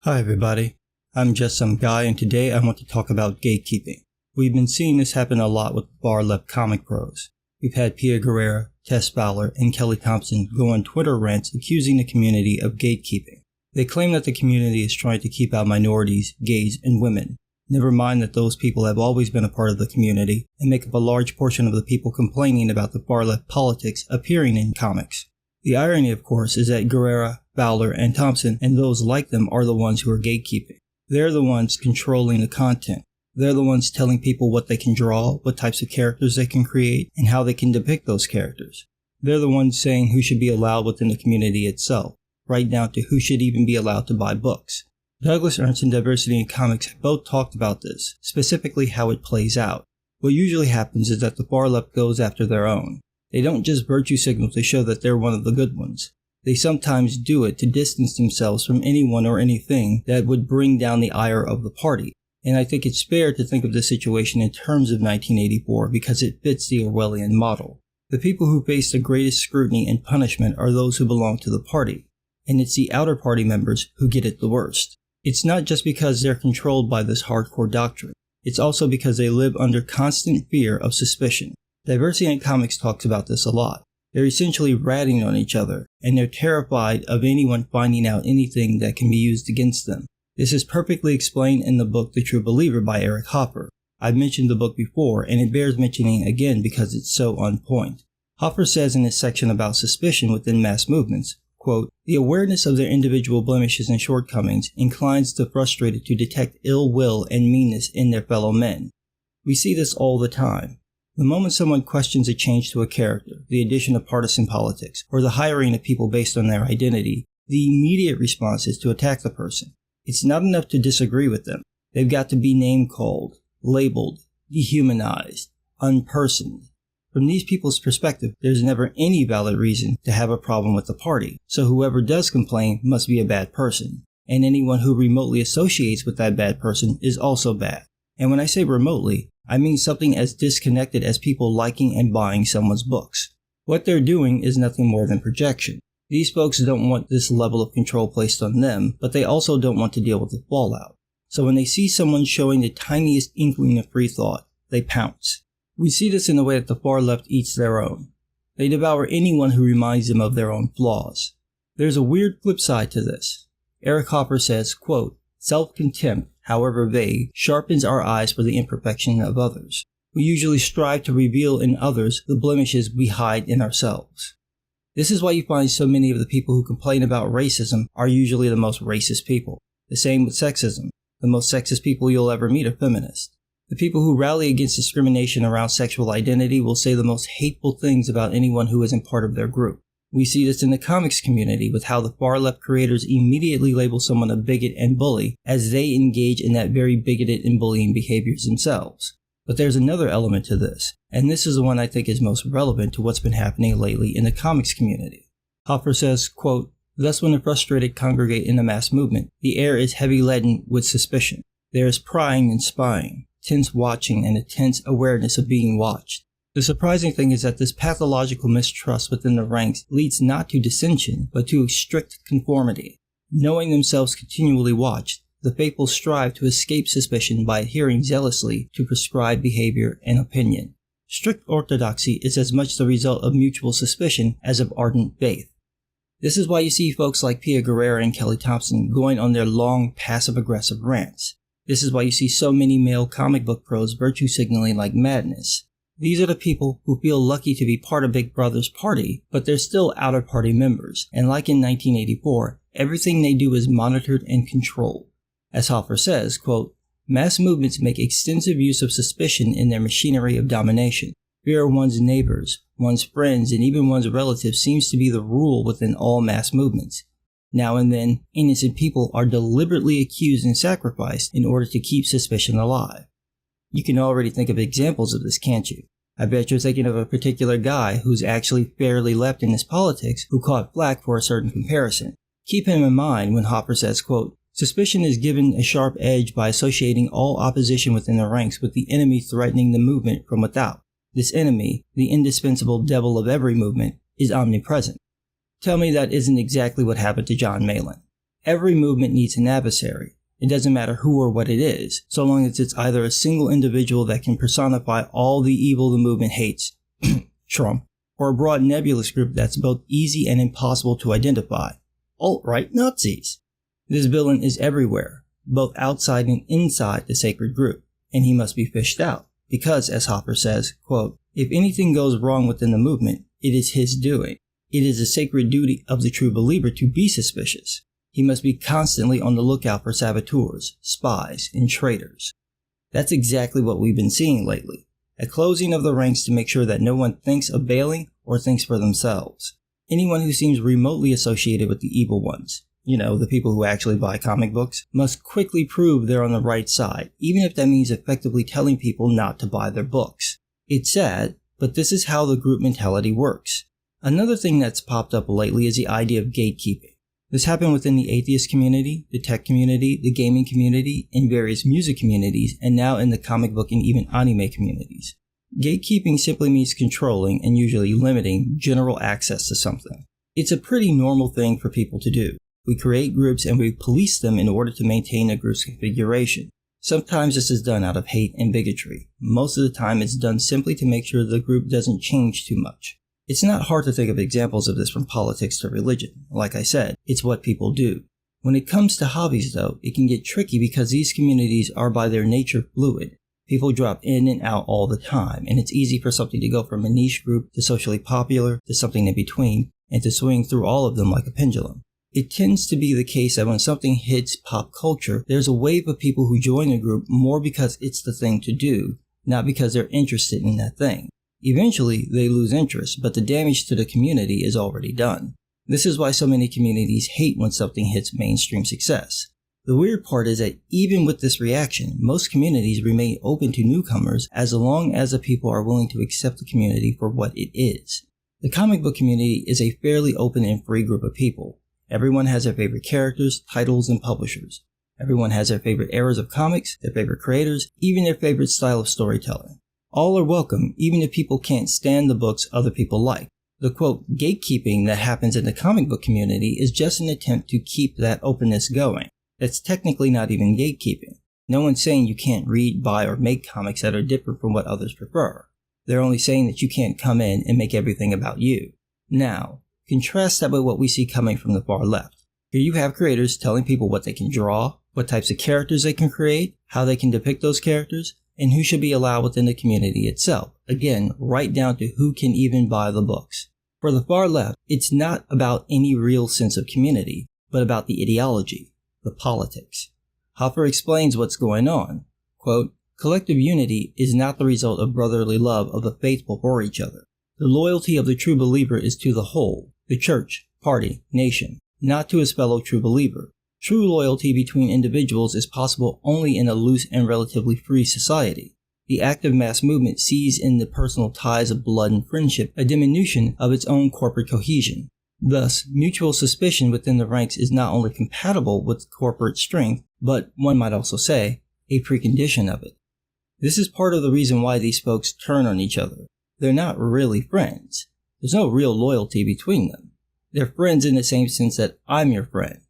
Hi everybody, I'm just some guy and today I want to talk about gatekeeping. We've been seeing this happen a lot with far left comic pros. We've had Pia Guerrera, Tess Fowler, and Kelly Thompson go on Twitter rants accusing the community of gatekeeping. They claim that the community is trying to keep out minorities, gays, and women. Never mind that those people have always been a part of the community and make up a large portion of the people complaining about the far left politics appearing in comics. The irony, of course, is that Guerrera, Fowler, and Thompson and those like them are the ones who are gatekeeping. They're the ones controlling the content. They're the ones telling people what they can draw, what types of characters they can create, and how they can depict those characters. They're the ones saying who should be allowed within the community itself, right down to who should even be allowed to buy books. Douglas Ernst and Diversity in Comics have both talked about this, specifically how it plays out. What usually happens is that the far left goes after their own. They don't just virtue signal to show that they're one of the good ones. They sometimes do it to distance themselves from anyone or anything that would bring down the ire of the party. And I think it's fair to think of the situation in terms of 1984 because it fits the Orwellian model. The people who face the greatest scrutiny and punishment are those who belong to the party. And it's the outer party members who get it the worst. It's not just because they're controlled by this hardcore doctrine. It's also because they live under constant fear of suspicion. Diversity in Comics talks about this a lot. They're essentially ratting on each other, and they're terrified of anyone finding out anything that can be used against them. This is perfectly explained in the book The True Believer by Eric Hoffer. I've mentioned the book before, and it bears mentioning again because it's so on point. Hoffer says in his section about suspicion within mass movements, quote, "The awareness of their individual blemishes and shortcomings inclines the frustrated to detect ill will and meanness in their fellow men. We see this all the time. The moment someone questions a change to a character, the addition of partisan politics, or the hiring of people based on their identity, the immediate response is to attack the person. It's not enough to disagree with them. They've got to be name-called, labeled, dehumanized, unpersoned. From these people's perspective, there's never any valid reason to have a problem with the party, so whoever does complain must be a bad person, and anyone who remotely associates with that bad person is also bad. And when I say remotely, I mean something as disconnected as people liking and buying someone's books. What they're doing is nothing more than projection. These folks don't want this level of control placed on them, but they also don't want to deal with the fallout. So when they see someone showing the tiniest inkling of free thought, they pounce. We see this in the way that the far left eats their own. They devour anyone who reminds them of their own flaws. There's a weird flip side to this. Eric Hoffer says, quote, "Self-contempt, however vague, sharpens our eyes for the imperfection of others. We usually strive to reveal in others the blemishes we hide in ourselves." This is why you find so many of the people who complain about racism are usually the most racist people. The same with sexism. The most sexist people you'll ever meet are feminists. The people who rally against discrimination around sexual identity will say the most hateful things about anyone who isn't part of their group. We see this in the comics community with how the far left creators immediately label someone a bigot and bully as they engage in that very bigoted and bullying behaviors themselves. But there's another element to this, and this is the one I think is most relevant to what's been happening lately in the comics community. Hoffer says, quote, "Thus when the frustrated congregate in a mass movement, the air is heavy laden with suspicion. There is prying and spying, tense watching and a tense awareness of being watched. The surprising thing is that this pathological mistrust within the ranks leads not to dissension, but to strict conformity. Knowing themselves continually watched, the faithful strive to escape suspicion by adhering zealously to prescribed behavior and opinion. Strict orthodoxy is as much the result of mutual suspicion as of ardent faith. This is why you see folks like Pia Guerrera and Kelly Thompson going on their long, passive-aggressive rants. This is why you see so many male comic book pros virtue signaling like madness. These are the people who feel lucky to be part of Big Brother's party, but they're still outer party members, and like in 1984, everything they do is monitored and controlled. As Hoffer says, quote, "Mass movements make extensive use of suspicion in their machinery of domination. Fear of one's neighbors, one's friends, and even one's relatives seems to be the rule within all mass movements. Now and then, innocent people are deliberately accused and sacrificed in order to keep suspicion alive." You can already think of examples of this, can't you? I bet you're thinking of a particular guy who's actually fairly left in his politics who caught flack for a certain comparison. Keep him in mind when Hoffer says, quote, "Suspicion is given a sharp edge by associating all opposition within the ranks with the enemy threatening the movement from without. This enemy, the indispensable devil of every movement, is omnipresent." Tell me that isn't exactly what happened to John Malin. Every movement needs an adversary. It doesn't matter who or what it is, so long as it's either a single individual that can personify all the evil the movement hates, Trump, or a broad nebulous group that's both easy and impossible to identify, alt-right Nazis. This villain is everywhere, both outside and inside the sacred group, and he must be fished out, because, as Hopper says, quote, if anything goes wrong within the movement, it is his doing. It is a sacred duty of the true believer to be suspicious. He must be constantly on the lookout for saboteurs, spies, and traitors. That's exactly what we've been seeing lately. A closing of the ranks to make sure that no one thinks of bailing or thinks for themselves. Anyone who seems remotely associated with the evil ones, the people who actually buy comic books, must quickly prove they're on the right side, even if that means effectively telling people not to buy their books. It's sad, but this is how the group mentality works. Another thing that's popped up lately is the idea of gatekeeping. This happened within the atheist community, the tech community, the gaming community, in various music communities, and now in the comic book and even anime communities. Gatekeeping simply means controlling and usually limiting general access to something. It's a pretty normal thing for people to do. We create groups and we police them in order to maintain a group's configuration. Sometimes this is done out of hate and bigotry. Most of the time it's done simply to make sure the group doesn't change too much. It's not hard to think of examples of this from politics to religion. Like I said, it's what people do. When it comes to hobbies though, it can get tricky because these communities are by their nature fluid. People drop in and out all the time, and it's easy for something to go from a niche group to socially popular to something in between, and to swing through all of them like a pendulum. It tends to be the case that when something hits pop culture, there's a wave of people who join a group more because it's the thing to do, not because they're interested in that thing. Eventually, they lose interest, but the damage to the community is already done. This is why so many communities hate when something hits mainstream success. The weird part is that even with this reaction, most communities remain open to newcomers as long as the people are willing to accept the community for what it is. The comic book community is a fairly open and free group of people. Everyone has their favorite characters, titles, and publishers. Everyone has their favorite eras of comics, their favorite creators, even their favorite style of storytelling. All are welcome, even if people can't stand the books other people like. The quote, gatekeeping that happens in the comic book community is just an attempt to keep that openness going. That's technically not even gatekeeping. No one's saying you can't read, buy, or make comics that are different from what others prefer. They're only saying that you can't come in and make everything about you. Now, contrast that with what we see coming from the far left. Here you have creators telling people what they can draw, what types of characters they can create, how they can depict those characters, and who should be allowed within the community itself. Again, right down to who can even buy the books. For the far left, it's not about any real sense of community, but about the ideology, the politics. Hopper explains what's going on. Quote, collective unity is not the result of brotherly love of the faithful for each other. The loyalty of the true believer is to the whole, the church, party, nation, not to his fellow true believer. True loyalty between individuals is possible only in a loose and relatively free society. The active mass movement sees in the personal ties of blood and friendship a diminution of its own corporate cohesion. Thus, mutual suspicion within the ranks is not only compatible with corporate strength, but, one might also say, a precondition of it. This is part of the reason why these folks turn on each other. They're not really friends. There's no real loyalty between them. They're friends in the same sense that I'm your friend.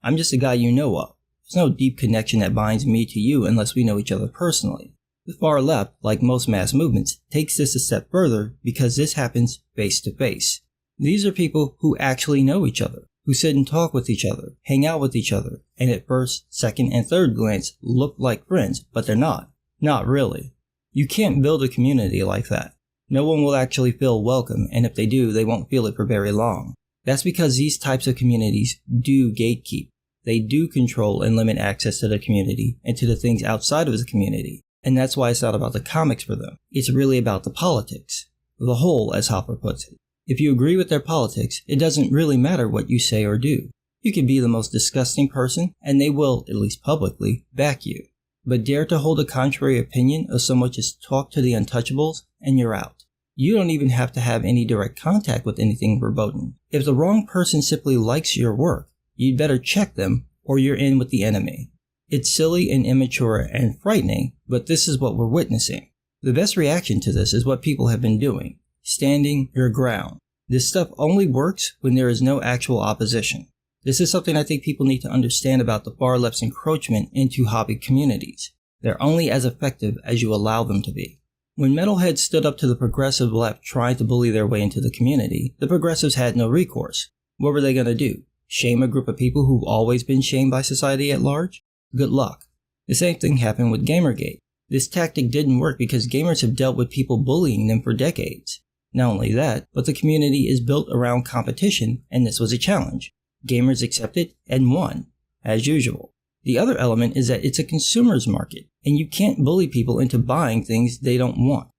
I'm just a guy you know of. There's no deep connection that binds me to you unless we know each other personally. The far left, like most mass movements, takes this a step further because this happens face to face. These are people who actually know each other, who sit and talk with each other, hang out with each other, and at first, second, and third glance look like friends, but they're not. Not really. You can't build a community like that. No one will actually feel welcome, and if they do, they won't feel it for very long. That's because these types of communities do gatekeep. They do control and limit access to the community and to the things outside of the community. And that's why it's not about the comics for them. It's really about the politics. The whole, as Hopper puts it. If you agree with their politics, it doesn't really matter what you say or do. You can be the most disgusting person, and they will, at least publicly, back you. But dare to hold a contrary opinion of so much as talk to the untouchables, and you're out. You don't even have to have any direct contact with anything verboten. If the wrong person simply likes your work, you'd better check them, or you're in with the enemy. It's silly and immature and frightening, but this is what we're witnessing. The best reaction to this is what people have been doing. Standing your ground. This stuff only works when there is no actual opposition. This is something I think people need to understand about the far left's encroachment into hobby communities. They're only as effective as you allow them to be. When metalheads stood up to the progressive left trying to bully their way into the community, the progressives had no recourse. What were they going to do? Shame a group of people who've always been shamed by society at large? Good luck. The same thing happened with Gamergate. This tactic didn't work because gamers have dealt with people bullying them for decades. Not only that, but the community is built around competition, and this was a challenge. Gamers accepted and won, as usual. The other element is that it's a consumer's market, and you can't bully people into buying things they don't want.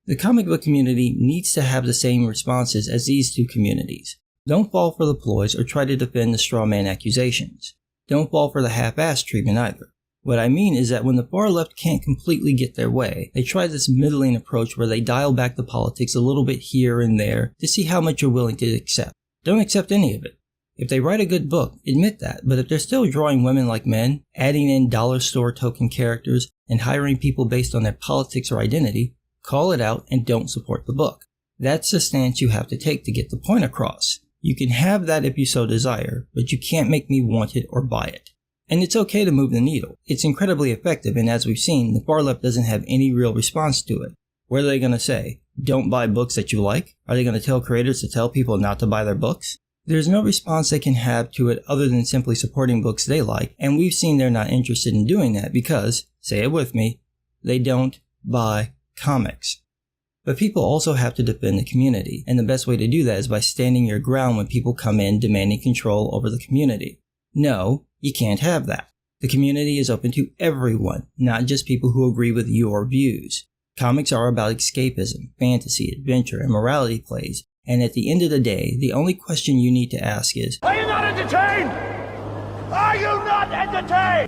The comic book community needs to have the same responses as these two communities. Don't fall for the ploys or try to defend the straw man accusations. Don't fall for the half-assed treatment either. What I mean is that when the far left can't completely get their way, they try this middling approach where they dial back the politics a little bit here and there to see how much you're willing to accept. Don't accept any of it. If they write a good book, admit that, but if they're still drawing women like men, adding in dollar store token characters, and hiring people based on their politics or identity, call it out and don't support the book. That's the stance you have to take to get the point across. You can have that if you so desire, but you can't make me want it or buy it. And it's okay to move the needle. It's incredibly effective, and as we've seen, the far left doesn't have any real response to it. What are they going to say? Don't buy books that you like? Are they going to tell creators to tell people not to buy their books? There's no response they can have to it other than simply supporting books they like, and we've seen they're not interested in doing that because, say it with me, they don't buy comics. But people also have to defend the community, and the best way to do that is by standing your ground when people come in demanding control over the community. No, you can't have that. The community is open to everyone, not just people who agree with your views. Comics are about escapism, fantasy, adventure, and morality plays, and at the end of the day, the only question you need to ask is, are you not entertained? Are you not entertained?